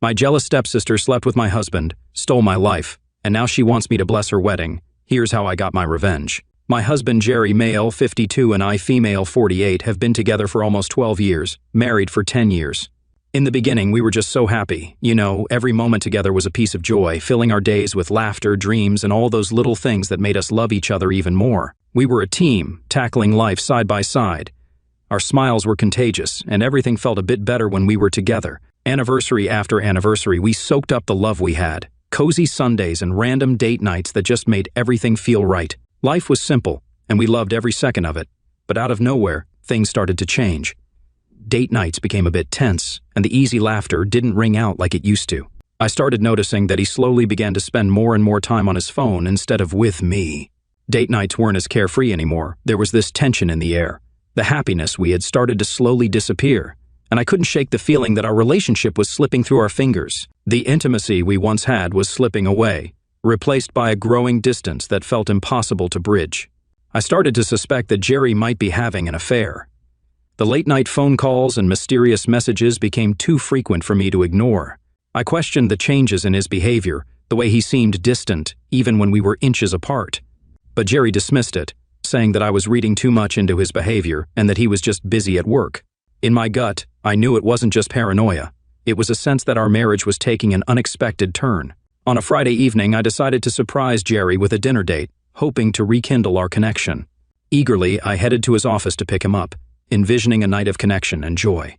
My jealous stepsister slept with my husband, stole my life, and now she wants me to bless her wedding. Here's how I got my revenge. My husband Jerry, male 52, and I, female 48, have been together for almost 12 years, married for 10 years. In the beginning, we were just so happy. Every moment together was a piece of joy, filling our days with laughter, dreams, and all those little things that made us love each other even more. We were a team, tackling life side by side. Our smiles were contagious, and everything felt a bit better when we were together. Anniversary after anniversary, we soaked up the love we had. Cozy Sundays and random date nights that just made everything feel right. Life was simple, and we loved every second of it. But out of nowhere, things started to change. Date nights became a bit tense, and the easy laughter didn't ring out like it used to. I started noticing that he slowly began to spend more and more time on his phone instead of with me. Date nights weren't as carefree anymore. There was this tension in the air. The happiness we had started to slowly disappear, and I couldn't shake the feeling that our relationship was slipping through our fingers. The intimacy we once had was slipping away, replaced by a growing distance that felt impossible to bridge. I started to suspect that Jerry might be having an affair. The late-night phone calls and mysterious messages became too frequent for me to ignore. I questioned the changes in his behavior, the way he seemed distant, even when we were inches apart. But Jerry dismissed it, saying that I was reading too much into his behavior and that he was just busy at work. In my gut, I knew it wasn't just paranoia. It was a sense that our marriage was taking an unexpected turn. On a Friday evening, I decided to surprise Jerry with a dinner date, hoping to rekindle our connection. Eagerly, I headed to his office to pick him up, envisioning a night of connection and joy.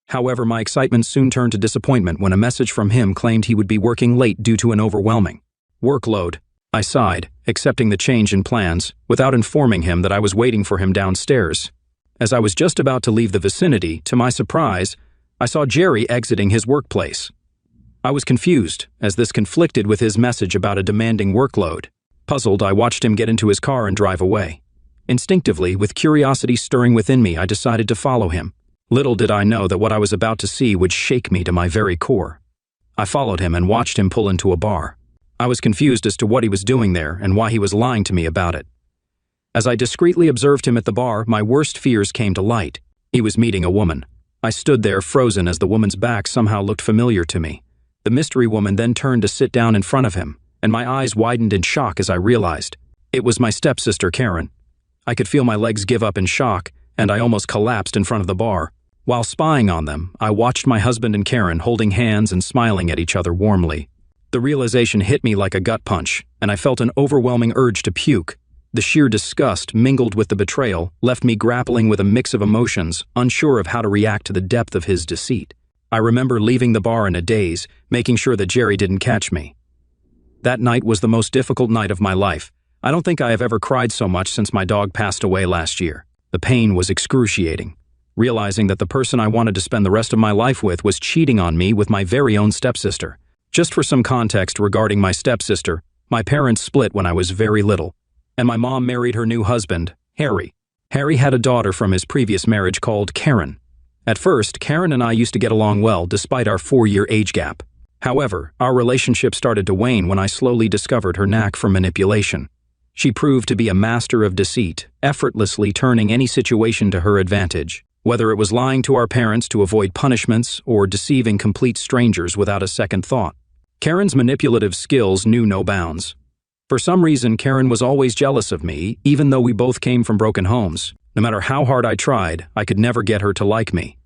However, my excitement soon turned to disappointment when a message from him claimed he would be working late due to an overwhelming workload. I sighed, accepting the change in plans, without informing him that I was waiting for him downstairs. As I was just about to leave the vicinity, to my surprise, I saw Jerry exiting his workplace. I was confused, as this conflicted with his message about a demanding workload. Puzzled, I watched him get into his car and drive away. Instinctively, with curiosity stirring within me, I decided to follow him. Little did I know that what I was about to see would shake me to my very core. I followed him and watched him pull into a bar. I was confused as to what he was doing there and why he was lying to me about it. As I discreetly observed him at the bar, my worst fears came to light. He was meeting a woman. I stood there frozen as the woman's back somehow looked familiar to me. The mystery woman then turned to sit down in front of him, and my eyes widened in shock as I realized. It was my stepsister, Karen. I could feel my legs give up in shock, and I almost collapsed in front of the bar. While spying on them, I watched my husband and Karen holding hands and smiling at each other warmly. The realization hit me like a gut punch, and I felt an overwhelming urge to puke. The sheer disgust, mingled with the betrayal, left me grappling with a mix of emotions, unsure of how to react to the depth of his deceit. I remember leaving the bar in a daze, making sure that Jerry didn't catch me. That night was the most difficult night of my life. I don't think I have ever cried so much since my dog passed away last year. The pain was excruciating. Realizing that the person I wanted to spend the rest of my life with was cheating on me with my very own stepsister. Just for some context regarding my stepsister, my parents split when I was very little, and my mom married her new husband, Harry. Harry had a daughter from his previous marriage called Karen. At first, Karen and I used to get along well despite our 4-year age gap. However, our relationship started to wane when I slowly discovered her knack for manipulation. She proved to be a master of deceit, effortlessly turning any situation to her advantage, whether it was lying to our parents to avoid punishments or deceiving complete strangers without a second thought. Karen's manipulative skills knew no bounds. For some reason, Karen was always jealous of me, even though we both came from broken homes. No matter how hard I tried, I could never get her to like me.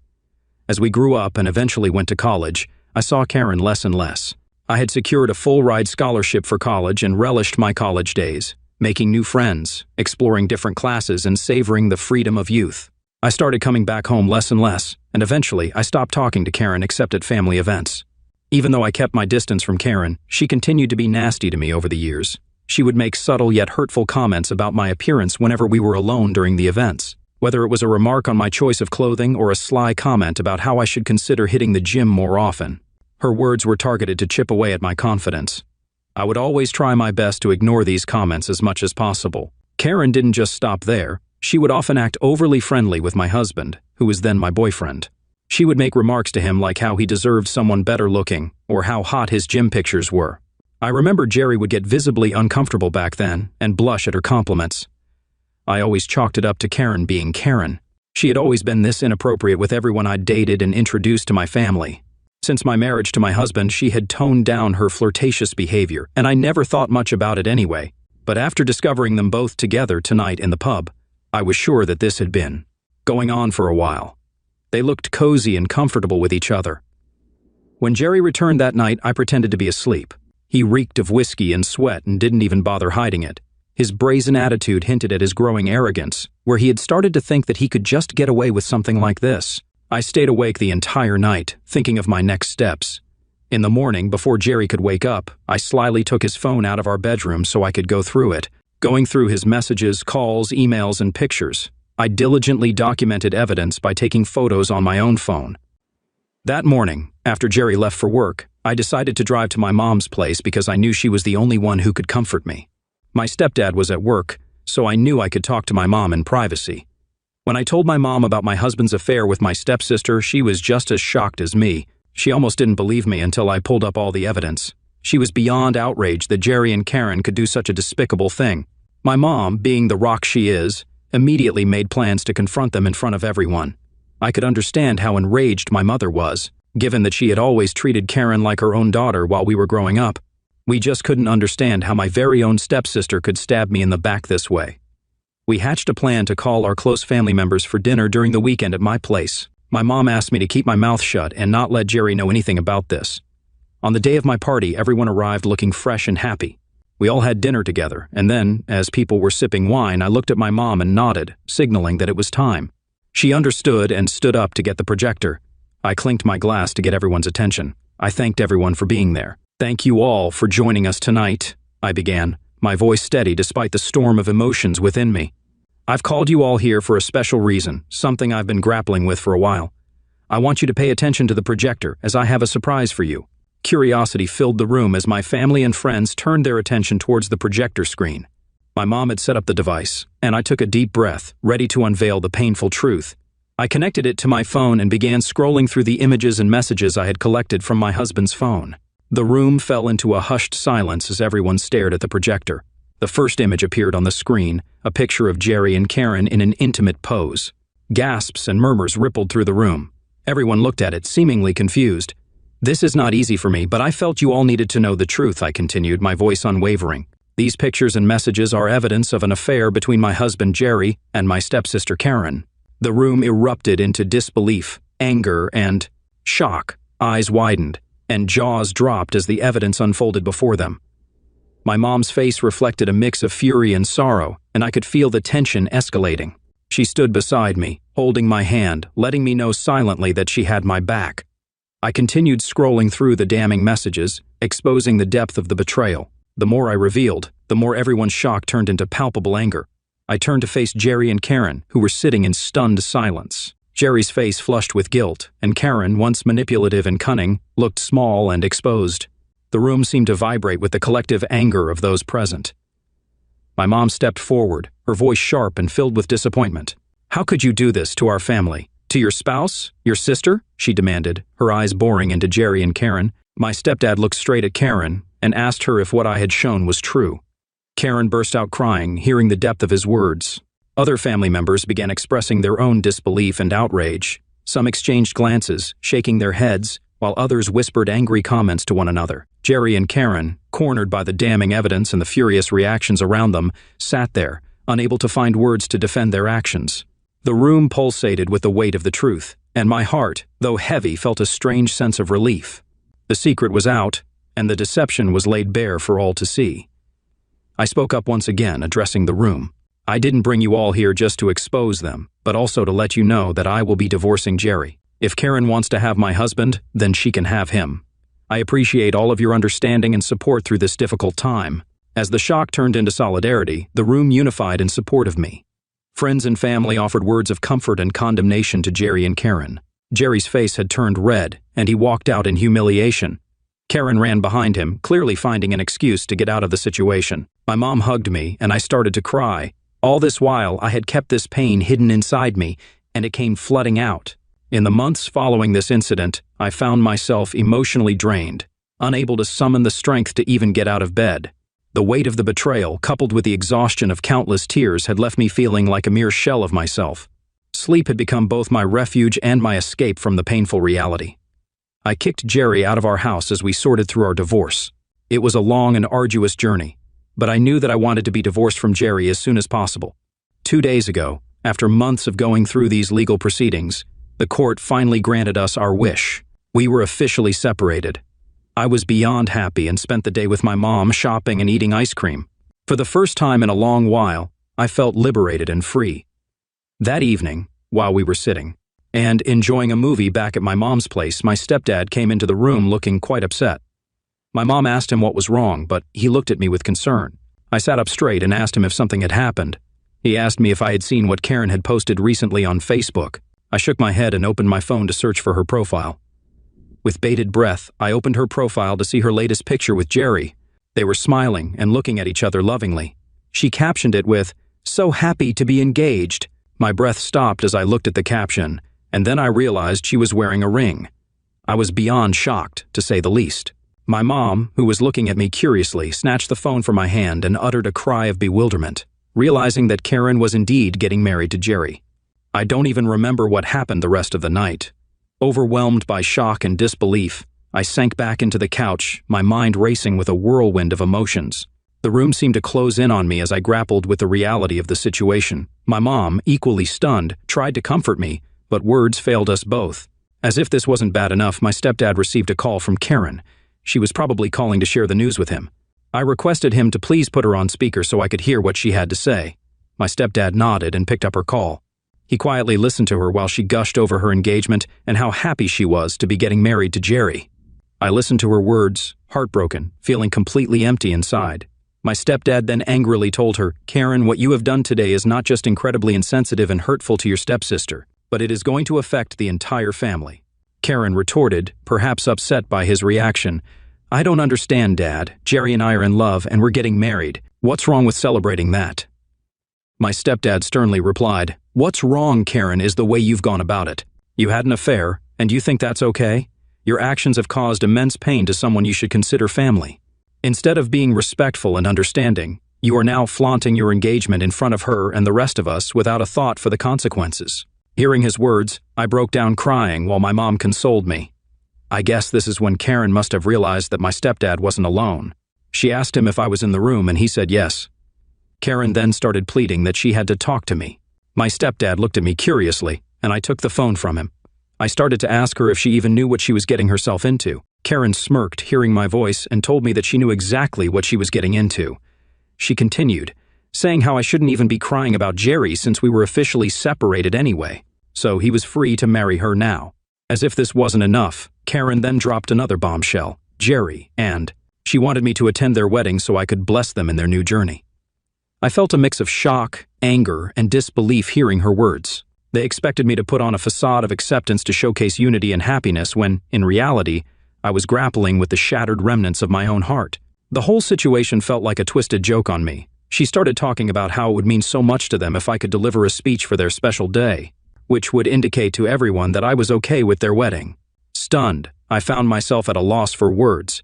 As we grew up and eventually went to college, I saw Karen less and less. I had secured a full-ride scholarship for college and relished my college days, making new friends, exploring different classes, and savoring the freedom of youth. I started coming back home less and less, and eventually I stopped talking to Karen except at family events. Even though I kept my distance from Karen, she continued to be nasty to me over the years. She would make subtle yet hurtful comments about my appearance whenever we were alone during the events. Whether it was a remark on my choice of clothing or a sly comment about how I should consider hitting the gym more often, her words were targeted to chip away at my confidence. I would always try my best to ignore these comments as much as possible. Karen didn't just stop there. She would often act overly friendly with my husband, who was then my boyfriend. She would make remarks to him like how he deserved someone better looking or how hot his gym pictures were. I remember Jerry would get visibly uncomfortable back then and blush at her compliments. I always chalked it up to Karen being Karen. She had always been this inappropriate with everyone I'd dated and introduced to my family. Since my marriage to my husband, she had toned down her flirtatious behavior, and I never thought much about it anyway. But after discovering them both together tonight in the pub, I was sure that this had been going on for a while. They looked cozy and comfortable with each other. When Jerry returned that night, I pretended to be asleep. He reeked of whiskey and sweat and didn't even bother hiding it. His brazen attitude hinted at his growing arrogance, where he had started to think that he could just get away with something like this. I stayed awake the entire night, thinking of my next steps. In the morning, before Jerry could wake up, I slyly took his phone out of our bedroom so I could go through it. Going through his messages, calls, emails, and pictures, I diligently documented evidence by taking photos on my own phone. That morning, after Jerry left for work, I decided to drive to my mom's place because I knew she was the only one who could comfort me. My stepdad was at work, so I knew I could talk to my mom in privacy. When I told my mom about my husband's affair with my stepsister, she was just as shocked as me. She almost didn't believe me until I pulled up all the evidence. She was beyond outraged that Jerry and Karen could do such a despicable thing. My mom, being the rock she is, immediately made plans to confront them in front of everyone. I could understand how enraged my mother was, given that she had always treated Karen like her own daughter while we were growing up. We just couldn't understand how my very own stepsister could stab me in the back this way. We hatched a plan to call our close family members for dinner during the weekend at my place. My mom asked me to keep my mouth shut and not let Jerry know anything about this. On the day of my party, everyone arrived looking fresh and happy. We all had dinner together, and then, as people were sipping wine, I looked at my mom and nodded, signaling that it was time. She understood and stood up to get the projector. I clinked my glass to get everyone's attention. I thanked everyone for being there. "Thank you all for joining us tonight," I began, my voice steady despite the storm of emotions within me. "I've called you all here for a special reason, something I've been grappling with for a while. I want you to pay attention to the projector, as I have a surprise for you." Curiosity filled the room as my family and friends turned their attention towards the projector screen. My mom had set up the device, and I took a deep breath, ready to unveil the painful truth. I connected it to my phone and began scrolling through the images and messages I had collected from my husband's phone. The room fell into a hushed silence as everyone stared at the projector. The first image appeared on the screen, a picture of Jerry and Karen in an intimate pose. Gasps and murmurs rippled through the room. Everyone looked at it, seemingly confused. "This is not easy for me, but I felt you all needed to know the truth," I continued, my voice unwavering. "These pictures and messages are evidence of an affair between my husband Jerry and my stepsister Karen." The room erupted into disbelief, anger, and shock. Eyes widened, and jaws dropped as the evidence unfolded before them. My mom's face reflected a mix of fury and sorrow, and I could feel the tension escalating. She stood beside me, holding my hand, letting me know silently that she had my back. I continued scrolling through the damning messages, exposing the depth of the betrayal. The more I revealed, the more everyone's shock turned into palpable anger. I turned to face Jerry and Karen, who were sitting in stunned silence. Jerry's face flushed with guilt, and Karen, once manipulative and cunning, looked small and exposed. The room seemed to vibrate with the collective anger of those present. My mom stepped forward, her voice sharp and filled with disappointment. "How could you do this to our family? To your spouse? Your sister?" she demanded, her eyes boring into Jerry and Karen. My stepdad looked straight at Karen and asked her if what I had shown was true. Karen burst out crying, hearing the depth of his words. Other family members began expressing their own disbelief and outrage. Some exchanged glances, shaking their heads, while others whispered angry comments to one another. Jerry and Karen, cornered by the damning evidence and the furious reactions around them, sat there, unable to find words to defend their actions. The room pulsated with the weight of the truth, and my heart, though heavy, felt a strange sense of relief. The secret was out, and the deception was laid bare for all to see. I spoke up once again, addressing the room. "I didn't bring you all here just to expose them, but also to let you know that I will be divorcing Jerry. If Karen wants to have my husband, then she can have him. I appreciate all of your understanding and support through this difficult time." As the shock turned into solidarity, the room unified in support of me. Friends and family offered words of comfort and condemnation to Jerry and Karen. Jerry's face had turned red, and he walked out in humiliation. Karen ran behind him, clearly finding an excuse to get out of the situation. My mom hugged me, and I started to cry. All this while, I had kept this pain hidden inside me, and it came flooding out. In the months following this incident, I found myself emotionally drained, unable to summon the strength to even get out of bed. The weight of the betrayal, coupled with the exhaustion of countless tears, had left me feeling like a mere shell of myself. Sleep had become both my refuge and my escape from the painful reality. I kicked Jerry out of our house as we sorted through our divorce. It was a long and arduous journey, but I knew that I wanted to be divorced from Jerry as soon as possible. 2 days ago, after months of going through these legal proceedings, the court finally granted us our wish. We were officially separated. I was beyond happy and spent the day with my mom shopping and eating ice cream. For the first time in a long while, I felt liberated and free. That evening, while we were sitting and enjoying a movie back at my mom's place, my stepdad came into the room looking quite upset. My mom asked him what was wrong, but he looked at me with concern. I sat up straight and asked him if something had happened. He asked me if I had seen what Karen had posted recently on Facebook. I shook my head and opened my phone to search for her profile. With bated breath, I opened her profile to see her latest picture with Jerry. They were smiling and looking at each other lovingly. She captioned it with, "So happy to be engaged." My breath stopped as I looked at the caption, and then I realized she was wearing a ring. I was beyond shocked, to say the least. My mom, who was looking at me curiously, snatched the phone from my hand and uttered a cry of bewilderment, realizing that Karen was indeed getting married to Jerry. I don't even remember what happened the rest of the night. Overwhelmed by shock and disbelief, I sank back into the couch, my mind racing with a whirlwind of emotions. The room seemed to close in on me as I grappled with the reality of the situation. My mom, equally stunned, tried to comfort me, but words failed us both. As if this wasn't bad enough, my stepdad received a call from Karen. She was probably calling to share the news with him. I requested him to please put her on speaker so I could hear what she had to say. My stepdad nodded and picked up her call. He quietly listened to her while she gushed over her engagement and how happy she was to be getting married to Jerry. I listened to her words, heartbroken, feeling completely empty inside. My stepdad then angrily told her, "Karen, what you have done today is not just incredibly insensitive and hurtful to your stepsister, but it is going to affect the entire family." Karen retorted, perhaps upset by his reaction, "I don't understand, Dad. Jerry and I are in love and we're getting married. What's wrong with celebrating that?" My stepdad sternly replied, "What's wrong, Karen, is the way you've gone about it. You had an affair, and you think that's okay? Your actions have caused immense pain to someone you should consider family. Instead of being respectful and understanding, you are now flaunting your engagement in front of her and the rest of us without a thought for the consequences." Hearing his words, I broke down crying while my mom consoled me. I guess this is when Karen must have realized that my stepdad wasn't alone. She asked him if I was in the room and he said yes. Karen then started pleading that she had to talk to me. My stepdad looked at me curiously, and I took the phone from him. I started to ask her if she even knew what she was getting herself into. Karen smirked, hearing my voice, and told me that she knew exactly what she was getting into. She continued, saying how I shouldn't even be crying about Jerry since we were officially separated anyway, so he was free to marry her now. As if this wasn't enough, Karen then dropped another bombshell, Jerry, and she wanted me to attend their wedding so I could bless them in their new journey. I felt a mix of shock, anger, and disbelief hearing her words. They expected me to put on a facade of acceptance to showcase unity and happiness when, in reality, I was grappling with the shattered remnants of my own heart. The whole situation felt like a twisted joke on me. She started talking about how it would mean so much to them if I could deliver a speech for their special day, which would indicate to everyone that I was okay with their wedding. Stunned, I found myself at a loss for words.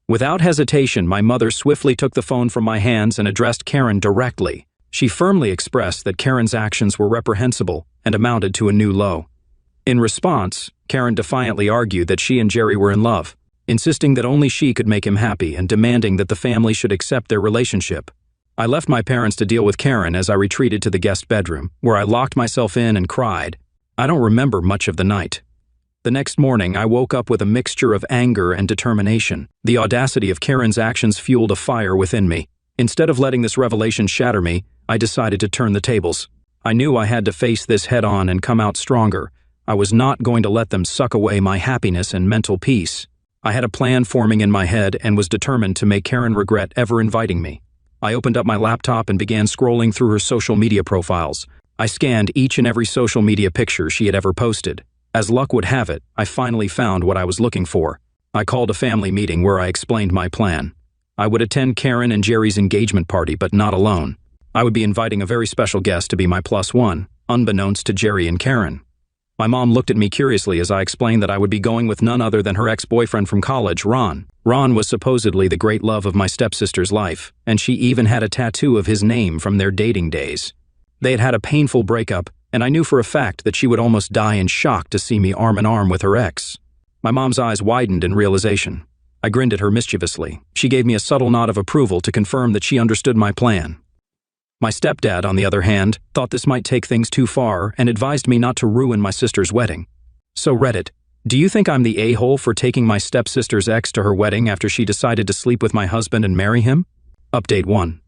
Without hesitation, my mother swiftly took the phone from my hands and addressed Karen directly. She firmly expressed that Karen's actions were reprehensible and amounted to a new low. In response, Karen defiantly argued that she and Jerry were in love, insisting that only she could make him happy and demanding that the family should accept their relationship. I left my parents to deal with Karen as I retreated to the guest bedroom, where I locked myself in and cried. I don't remember much of the night. The next morning, I woke up with a mixture of anger and determination. The audacity of Karen's actions fueled a fire within me. Instead of letting this revelation shatter me, I decided to turn the tables. I knew I had to face this head-on and come out stronger. I was not going to let them suck away my happiness and mental peace. I had a plan forming in my head and was determined to make Karen regret ever inviting me. I opened up my laptop and began scrolling through her social media profiles. I scanned each and every social media picture she had ever posted. As luck would have it, I finally found what I was looking for. I called a family meeting where I explained my plan. I would attend Karen and Jerry's engagement party, but not alone. I would be inviting a very special guest to be my +1, unbeknownst to Jerry and Karen. My mom looked at me curiously as I explained that I would be going with none other than her ex-boyfriend from college, Ron. Ron was supposedly the great love of my stepsister's life, and she even had a tattoo of his name from their dating days. They had had a painful breakup, and I knew for a fact that she would almost die in shock to see me arm in arm with her ex. My mom's eyes widened in realization. I grinned at her mischievously. She gave me a subtle nod of approval to confirm that she understood my plan. My stepdad, on the other hand, thought this might take things too far and advised me not to ruin my sister's wedding. So Reddit, do you think I'm the a-hole for taking my stepsister's ex to her wedding after she decided to sleep with my husband and marry him? Update 1.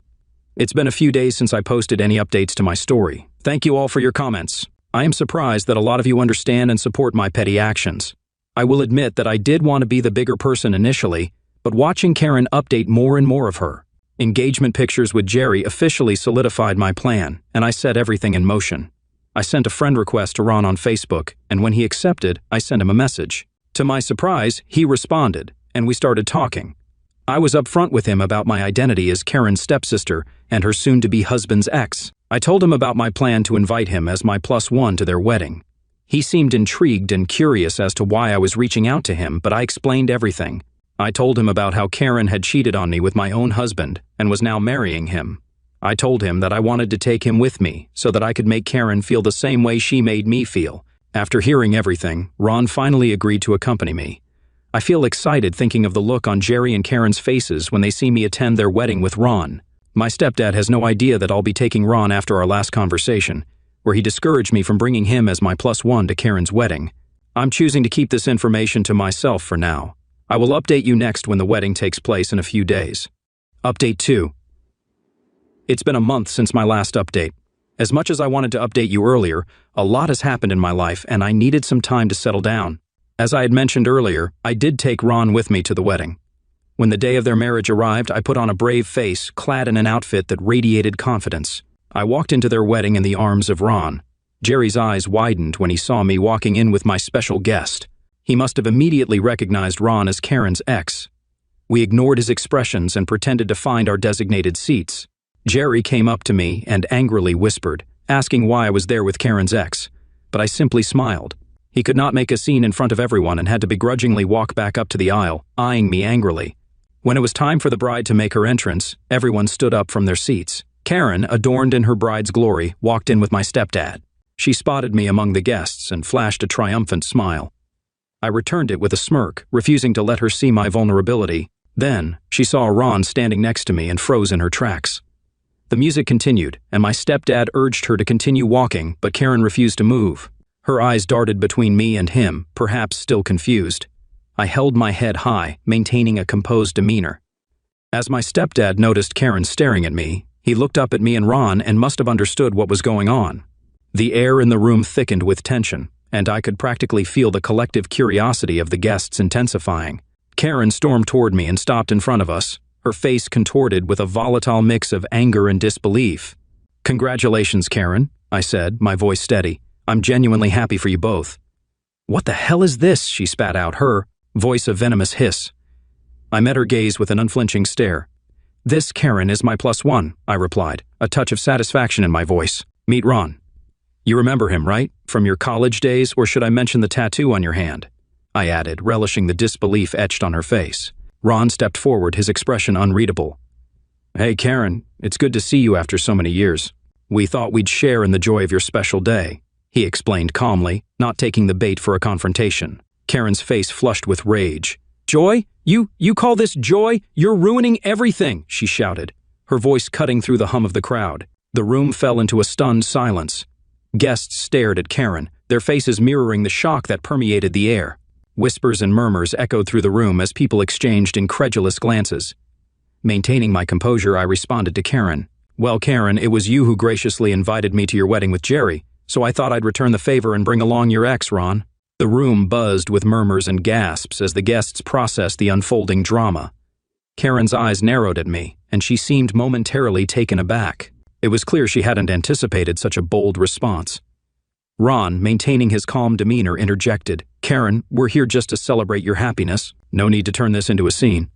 It's been a few days since I posted any updates to my story. Thank you all for your comments. I am surprised that a lot of you understand and support my petty actions. I will admit that I did want to be the bigger person initially, but watching Karen update more and more of her engagement pictures with Jerry officially solidified my plan, and I set everything in motion. I sent a friend request to Ron on Facebook, and when he accepted, I sent him a message. To my surprise, he responded, and we started talking. I was upfront with him about my identity as Karen's stepsister and her soon-to-be husband's ex. I told him about my plan to invite him as my +1 to their wedding. He seemed intrigued and curious as to why I was reaching out to him, but I explained everything. I told him about how Karen had cheated on me with my own husband and was now marrying him. I told him that I wanted to take him with me so that I could make Karen feel the same way she made me feel. After hearing everything, Ron finally agreed to accompany me. I feel excited thinking of the look on Jerry and Karen's faces when they see me attend their wedding with Ron. My stepdad has no idea that I'll be taking Ron after our last conversation, where he discouraged me from bringing him as my +1 to Karen's wedding. I'm choosing to keep this information to myself for now. I will update you next when the wedding takes place in a few days. Update 2. It's been a month since my last update. As much as I wanted to update you earlier, a lot has happened in my life and I needed some time to settle down. As I had mentioned earlier, I did take Ron with me to the wedding. When the day of their marriage arrived, I put on a brave face, clad in an outfit that radiated confidence. I walked into their wedding in the arms of Ron. Jerry's eyes widened when he saw me walking in with my special guest. He must have immediately recognized Ron as Karen's ex. We ignored his expressions and pretended to find our designated seats. Jerry came up to me and angrily whispered, asking why I was there with Karen's ex, but I simply smiled. He could not make a scene in front of everyone and had to begrudgingly walk back up to the aisle, eyeing me angrily. When it was time for the bride to make her entrance, everyone stood up from their seats. Karen, adorned in her bride's glory, walked in with my stepdad. She spotted me among the guests and flashed a triumphant smile. I returned it with a smirk, refusing to let her see my vulnerability. Then, she saw Ron standing next to me and froze in her tracks. The music continued, and my stepdad urged her to continue walking, but Karen refused to move. Her eyes darted between me and him, perhaps still confused. I held my head high, maintaining a composed demeanor. As my stepdad noticed Karen staring at me, he looked up at me and Ron and must have understood what was going on. The air in the room thickened with tension, and I could practically feel the collective curiosity of the guests intensifying. Karen stormed toward me and stopped in front of us, her face contorted with a volatile mix of anger and disbelief. "Congratulations, Karen," I said, my voice steady. "I'm genuinely happy for you both." "What the hell is this?" she spat out, her voice a venomous hiss. I met her gaze with an unflinching stare. "This, Karen, is my +1, I replied, a touch of satisfaction in my voice. "Meet Ron. You remember him, right? From your college days, or should I mention the tattoo on your hand?" I added, relishing the disbelief etched on her face. Ron stepped forward, his expression unreadable. "Hey, Karen, it's good to see you after so many years. We thought we'd share in the joy of your special day," he explained calmly, not taking the bait for a confrontation. Karen's face flushed with rage. "Joy? You call this joy? You're ruining everything," she shouted, her voice cutting through the hum of the crowd. The room fell into a stunned silence. Guests stared at Karen, their faces mirroring the shock that permeated the air. Whispers and murmurs echoed through the room as people exchanged incredulous glances. Maintaining my composure, I responded to Karen. "Well, Karen, it was you who graciously invited me to your wedding with Jerry, so I thought I'd return the favor and bring along your ex, Ron." The room buzzed with murmurs and gasps as the guests processed the unfolding drama. Karen's eyes narrowed at me, and she seemed momentarily taken aback. It was clear she hadn't anticipated such a bold response. Ron, maintaining his calm demeanor, interjected, "Karen, we're here just to celebrate your happiness. No need to turn this into a scene."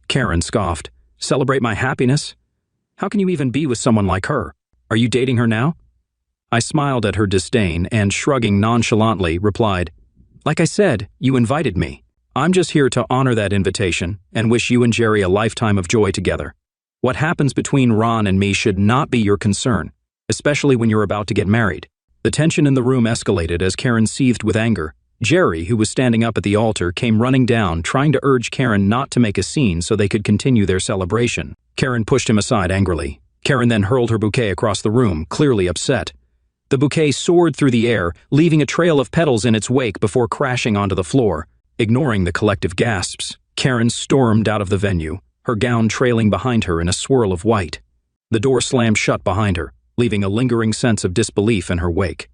Karen scoffed. "Celebrate my happiness? How can you even be with someone like her? Are you dating her now?" I smiled at her disdain and, shrugging nonchalantly, replied, "Like I said, you invited me. I'm just here to honor that invitation and wish you and Jerry a lifetime of joy together. What happens between Ron and me should not be your concern, especially when you're about to get married." The tension in the room escalated as Karen seethed with anger. Jerry, who was standing up at the altar, came running down, trying to urge Karen not to make a scene so they could continue their celebration. Karen pushed him aside angrily. Karen then hurled her bouquet across the room, clearly upset. The bouquet soared through the air, leaving a trail of petals in its wake before crashing onto the floor. Ignoring the collective gasps, Karen stormed out of the venue, her gown trailing behind her in a swirl of white. The door slammed shut behind her, leaving a lingering sense of disbelief in her wake.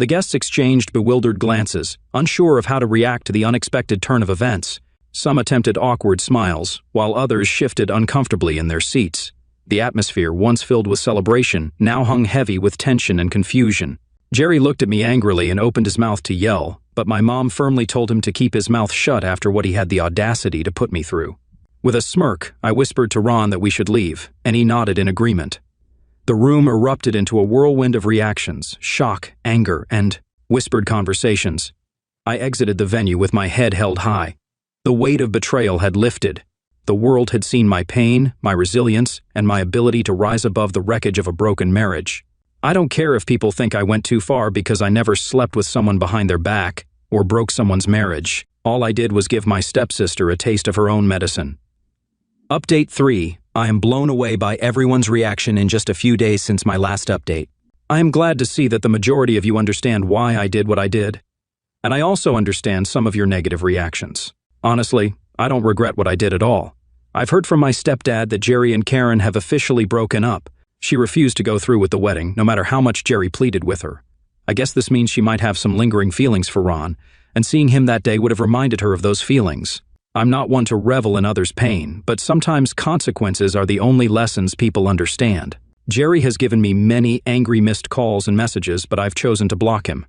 The guests exchanged bewildered glances, unsure of how to react to the unexpected turn of events. Some attempted awkward smiles, while others shifted uncomfortably in their seats. The atmosphere, once filled with celebration, now hung heavy with tension and confusion. Jerry looked at me angrily and opened his mouth to yell, but my mom firmly told him to keep his mouth shut after what he had the audacity to put me through. With a smirk, I whispered to Ron that we should leave, and he nodded in agreement. The room erupted into a whirlwind of reactions, shock, anger, and whispered conversations. I exited the venue with my head held high. The weight of betrayal had lifted. The world had seen my pain, my resilience, and my ability to rise above the wreckage of a broken marriage. I don't care if people think I went too far because I never slept with someone behind their back or broke someone's marriage. All I did was give my stepsister a taste of her own medicine. Update 3. I am blown away by everyone's reaction in just a few days since my last update. I am glad to see that the majority of you understand why I did what I did. And I also understand some of your negative reactions. Honestly, I don't regret what I did at all. I've heard from my stepdad that Jerry and Karen have officially broken up. She refused to go through with the wedding, no matter how much Jerry pleaded with her. I guess this means she might have some lingering feelings for Ron, and seeing him that day would have reminded her of those feelings. I'm not one to revel in others' pain, but sometimes consequences are the only lessons people understand. Jerry has given me many angry missed calls and messages, but I've chosen to block him.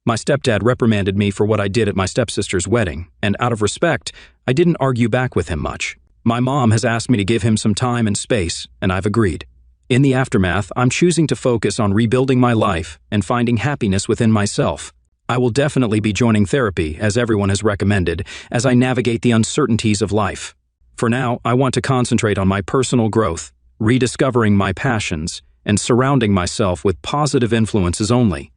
My stepdad reprimanded me for what I did at my stepsister's wedding, and out of respect, I didn't argue back with him much. My mom has asked me to give him some time and space, and I've agreed. In the aftermath, I'm choosing to focus on rebuilding my life and finding happiness within myself. I will definitely be joining therapy, as everyone has recommended, as I navigate the uncertainties of life. For now, I want to concentrate on my personal growth, rediscovering my passions, and surrounding myself with positive influences only.